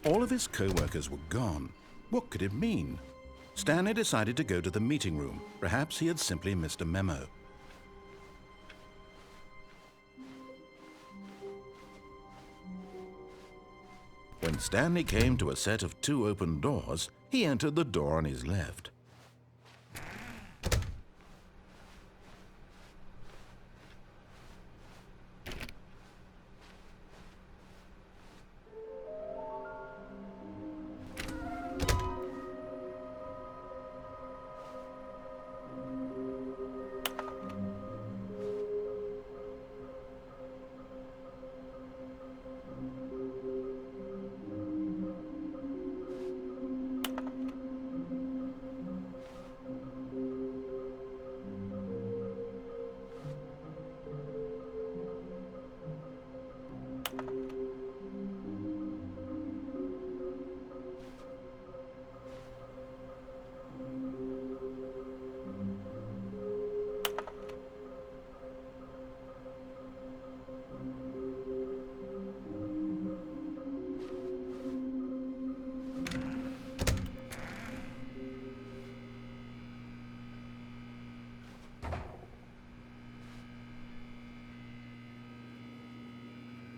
All of his co-workers were gone. What could it mean? Stanley decided to go to the meeting room. Perhaps he had simply missed a memo. When Stanley came to a set of 2 open doors, he entered the door on his left.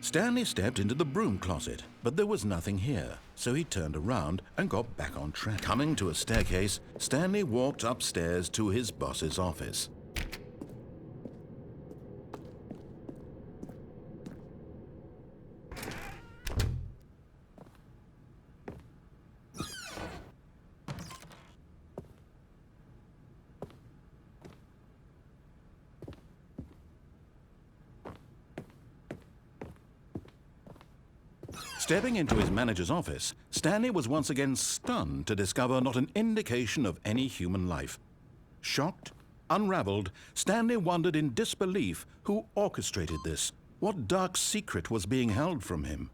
Stanley stepped into the broom closet, but there was nothing here, so he turned around and got back on track. Coming to a staircase, Stanley walked upstairs to his boss's office. Stepping into his manager's office, Stanley was once again stunned to discover not an indication of any human life. Shocked, unraveled, Stanley wondered in disbelief who orchestrated this. What dark secret was being held from him?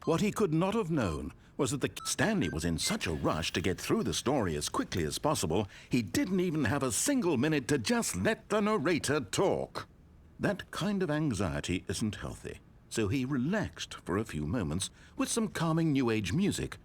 What he could not have known was that Stanley was in such a rush to get through the story as quickly as possible, he didn't even have a single minute to just let the narrator talk. That kind of anxiety isn't healthy. So he relaxed for a few moments with some calming New Age music.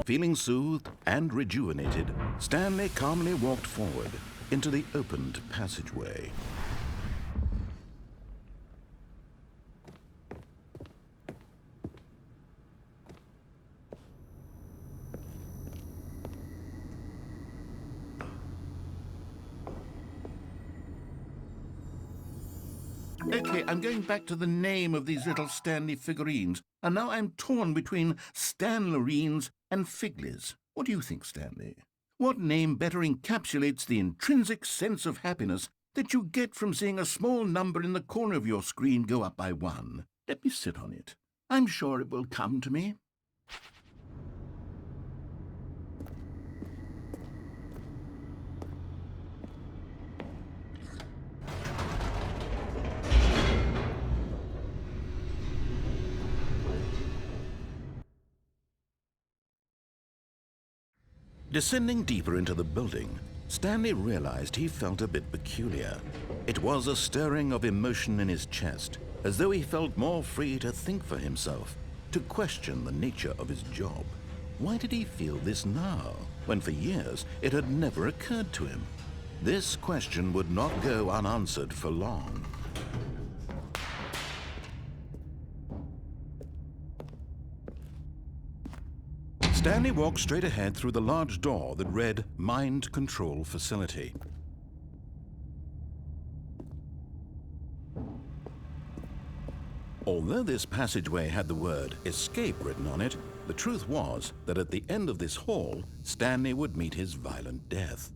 Feeling soothed and rejuvenated, Stanley calmly walked forward into the opened passageway. Okay, I'm going back to the name of these little Stanley figurines, and now I'm torn between Stanlerines and Figlies. What do you think, Stanley? What name better encapsulates the intrinsic sense of happiness that you get from seeing a small number in the corner of your screen go up by 1? Let me sit on it. I'm sure it will come to me. Descending deeper into the building, Stanley realized he felt a bit peculiar. It was a stirring of emotion in his chest, as though he felt more free to think for himself, to question the nature of his job. Why did he feel this now, when for years it had never occurred to him? This question would not go unanswered for long. Stanley walked straight ahead through the large door that read Mind Control Facility. Although this passageway had the word Escape written on it, the truth was that at the end of this hall, Stanley would meet his violent death.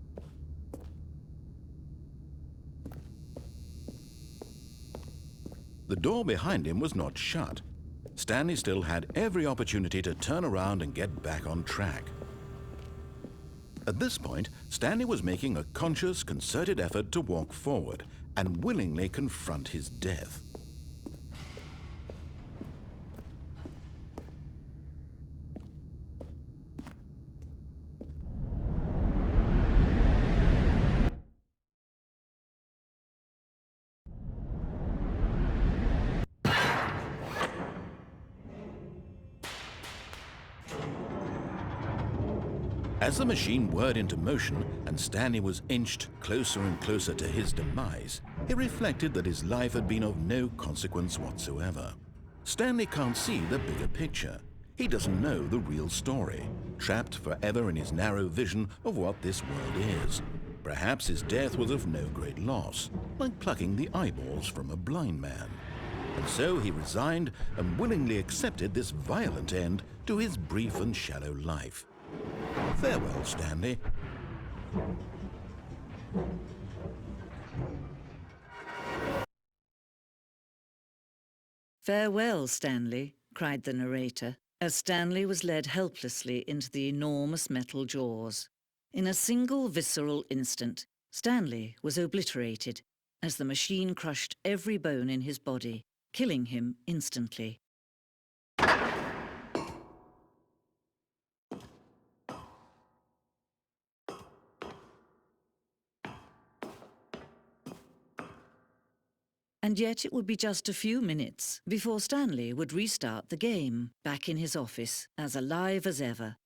The door behind him was not shut. Stanley still had every opportunity to turn around and get back on track. At this point, Stanley was making a conscious, concerted effort to walk forward and willingly confront his death. As the machine whirred into motion and Stanley was inched closer and closer to his demise, he reflected that his life had been of no consequence whatsoever. Stanley can't see the bigger picture. He doesn't know the real story, trapped forever in his narrow vision of what this world is. Perhaps his death was of no great loss, like plucking the eyeballs from a blind man. And so he resigned and willingly accepted this violent end to his brief and shallow life. Farewell, Stanley. "Farewell, Stanley," cried the narrator, as Stanley was led helplessly into the enormous metal jaws. In a single visceral instant, Stanley was obliterated as the machine crushed every bone in his body, killing him instantly. And yet it would be just a few minutes before Stanley would restart the game, back in his office, as alive as ever.